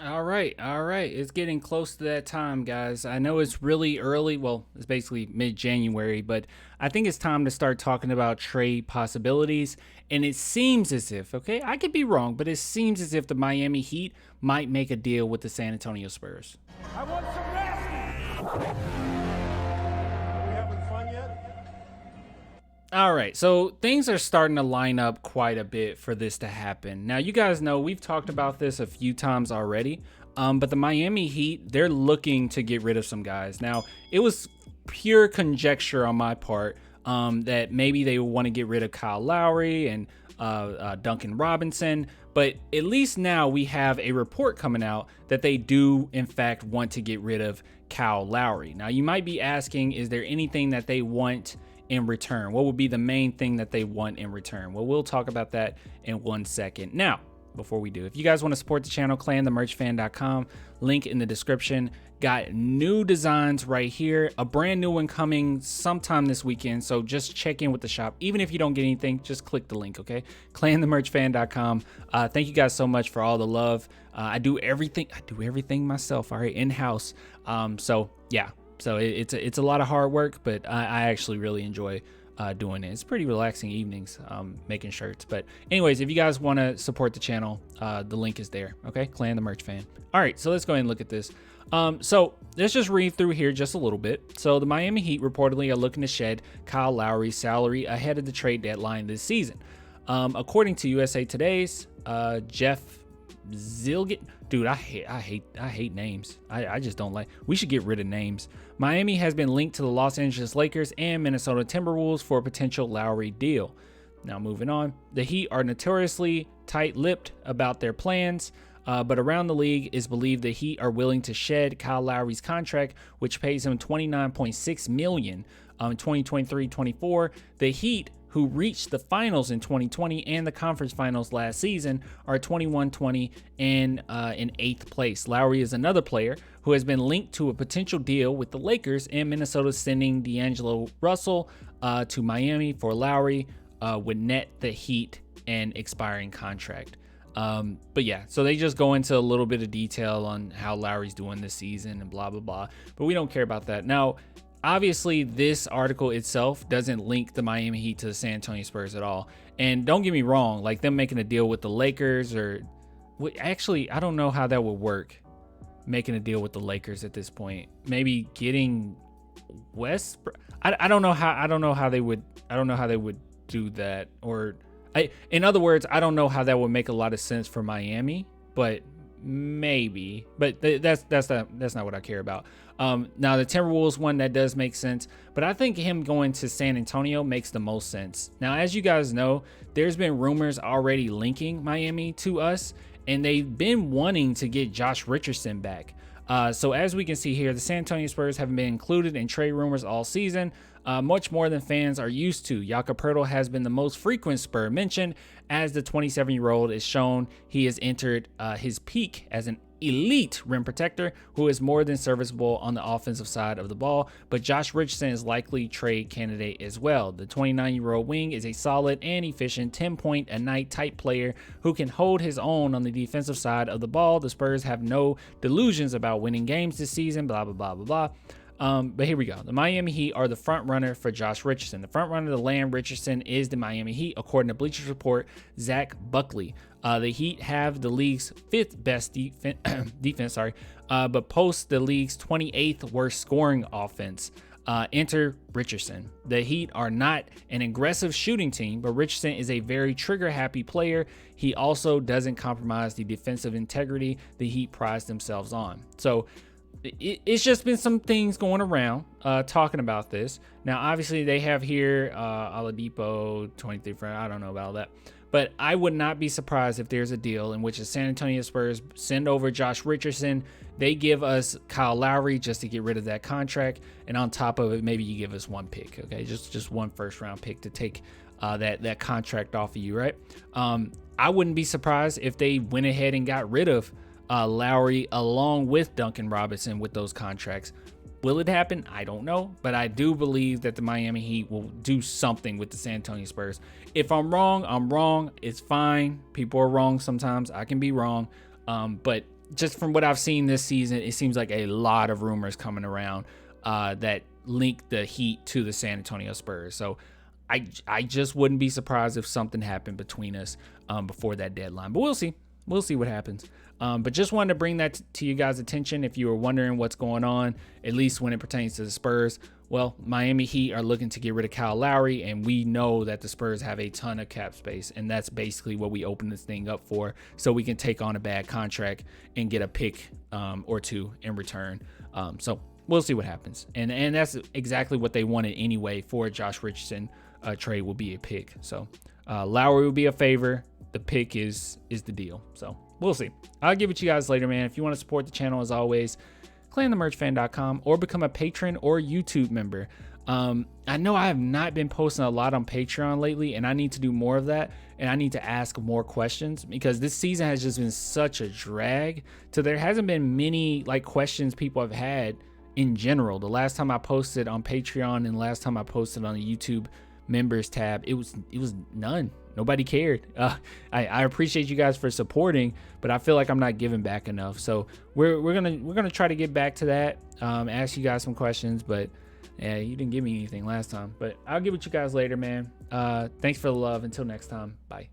All right, all right. It's getting close to that time, guys. I know it's really early. Well, it's basically mid January, but I think it's time to start talking about trade possibilities. And it seems as if, okay, I could be wrong, but it seems as if the Miami Heat might make a deal with the San Antonio Spurs. I want some nasty. Are we having fun yet? All right, so things are starting to line up quite a bit for this to happen. Now, you guys know we've talked about this a few times already, but the Miami Heat, they're looking to get rid of some guys. Now, it was pure conjecture on my part that maybe they want to get rid of Kyle Lowry and Duncan Robinson, but at least now we have a report coming out that they do, in fact, want to get rid of Kyle Lowry. Now, you might be asking, is there anything that they want in return? What would be the main thing that they want in return? Well, we'll talk about that in 1 second. Now, before we do, if you guys want to support the channel, clanthemerchfan.com, link in the description. Got new designs right here, a brand new one coming sometime this weekend, so just check in with the shop. Even if you don't get anything, just click the link, okay? clanthemerchfan.com. Thank you guys so much for all the love. I do everything myself, all right, in-house. So yeah, so it's a lot of hard work, but I actually really enjoy doing it. It's pretty relaxing evenings making shirts. But anyways, if you guys want to support the channel, the link is there. Okay, Clan the Merch Fan. All right, so let's go ahead and look at this. So let's just read through here just a little bit. So the Miami Heat reportedly are looking to shed Kyle Lowry's salary ahead of the trade deadline this season. According to USA Today's Jeff Zilgit, dude, I hate names. I just don't like. We should get rid of names. Miami has been linked to the Los Angeles Lakers and Minnesota Timberwolves for a potential Lowry deal. Now moving on, the Heat are notoriously tight-lipped about their plans, but around the league is believed the Heat are willing to shed Kyle Lowry's contract, which pays him $29.6 million in 2023-24. The Heat, who reached the finals in 2020 and the conference finals last season, are 21-20 and in 8th place. Lowry is another player who has been linked to a potential deal with the Lakers, and Minnesota sending D'Angelo Russell to Miami for Lowry would net the Heat an expiring contract. But yeah, so they just go into a little bit of detail on how Lowry's doing this season and blah, blah, blah. But we don't care about that. Now, obviously, this article itself doesn't link the Miami Heat to the San Antonio Spurs at all. And don't get me wrong, like them making a deal with the Lakers or actually, I don't know how that would work. Making a deal with the Lakers at this point, maybe getting West. I don't know how they would do that. Or in other words, I don't know how that would make a lot of sense for Miami, but maybe. But that's not what I care about. Now the Timberwolves one, that does make sense, but I think him going to San Antonio makes the most sense. Now, as you guys know, there's been rumors already linking Miami to us, and they've been wanting to get Josh Richardson back. So as we can see here, the San Antonio Spurs haven't been included in trade rumors all season, much more than fans are used to. Jakob Poeltl has been the most frequent Spur mentioned, as the 27-year-old is shown he has entered his peak as an elite rim protector who is more than serviceable on the offensive side of the ball, but Josh Richardson is likely trade candidate as well. The 29-year-old wing is a solid and efficient 10-point-a-night type player who can hold his own on the defensive side of the ball. The Spurs have no delusions about winning games this season, blah, blah, blah, blah, blah. But here we go. The Miami Heat are the front runner for Josh Richardson. The front runner to land Richardson is the Miami Heat, according to Bleacher Report, Zach Buckley. The Heat have the league's 5th best defense, but post the league's 28th worst scoring offense. Enter Richardson. The Heat are not an aggressive shooting team, but Richardson is a very trigger-happy player. He also doesn't compromise the defensive integrity the Heat prides themselves on. So it's just been some things going around talking about this. Now, obviously, they have here Oladipo, 23 friend. I don't know about all that. But I would not be surprised if there's a deal in which the San Antonio Spurs send over Josh Richardson. They give us Kyle Lowry just to get rid of that contract. And on top of it, maybe you give us one pick, okay? Just one first-round pick to take that contract off of you, right? I wouldn't be surprised if they went ahead and got rid of Lowry along with Duncan Robinson with those contracts. Will it happen? I don't know, but I do believe that the Miami Heat will do something with the San Antonio Spurs. If I'm wrong, I'm wrong. It's fine. People are wrong sometimes. I can be wrong. But just from what I've seen this season, it seems like a lot of rumors coming around that link the Heat to the San Antonio Spurs. So I just wouldn't be surprised if something happened between us before that deadline. But we'll see. We'll see what happens. But just wanted to bring that to you guys' attention if you were wondering what's going on, at least when it pertains to the Spurs. Well, Miami Heat are looking to get rid of Kyle Lowry, and we know that the Spurs have a ton of cap space, and that's basically what we open this thing up for, so we can take on a bad contract and get a pick or two in return. So we'll see what happens. And that's exactly what they wanted anyway for a Josh Richardson trade, will be a pick. So Lowry will be a favor. The pick is the deal. So we'll see. I'll give it to you guys later, man. If you want to support the channel, as always, clanthemerchfan.com or become a patron or YouTube member. I know I have not been posting a lot on Patreon lately, and I need to do more of that, and I need to ask more questions because this season has just been such a drag. So there hasn't been many like questions people have had in general. The last time I posted on Patreon and last time I posted on the YouTube members tab, it was none. Nobody cared. I appreciate you guys for supporting, but I feel like I'm not giving back enough. So we're gonna try to get back to that. Ask you guys some questions, but yeah, you didn't give me anything last time. But I'll give it to you guys later, man. Thanks for the love. Until next time, bye.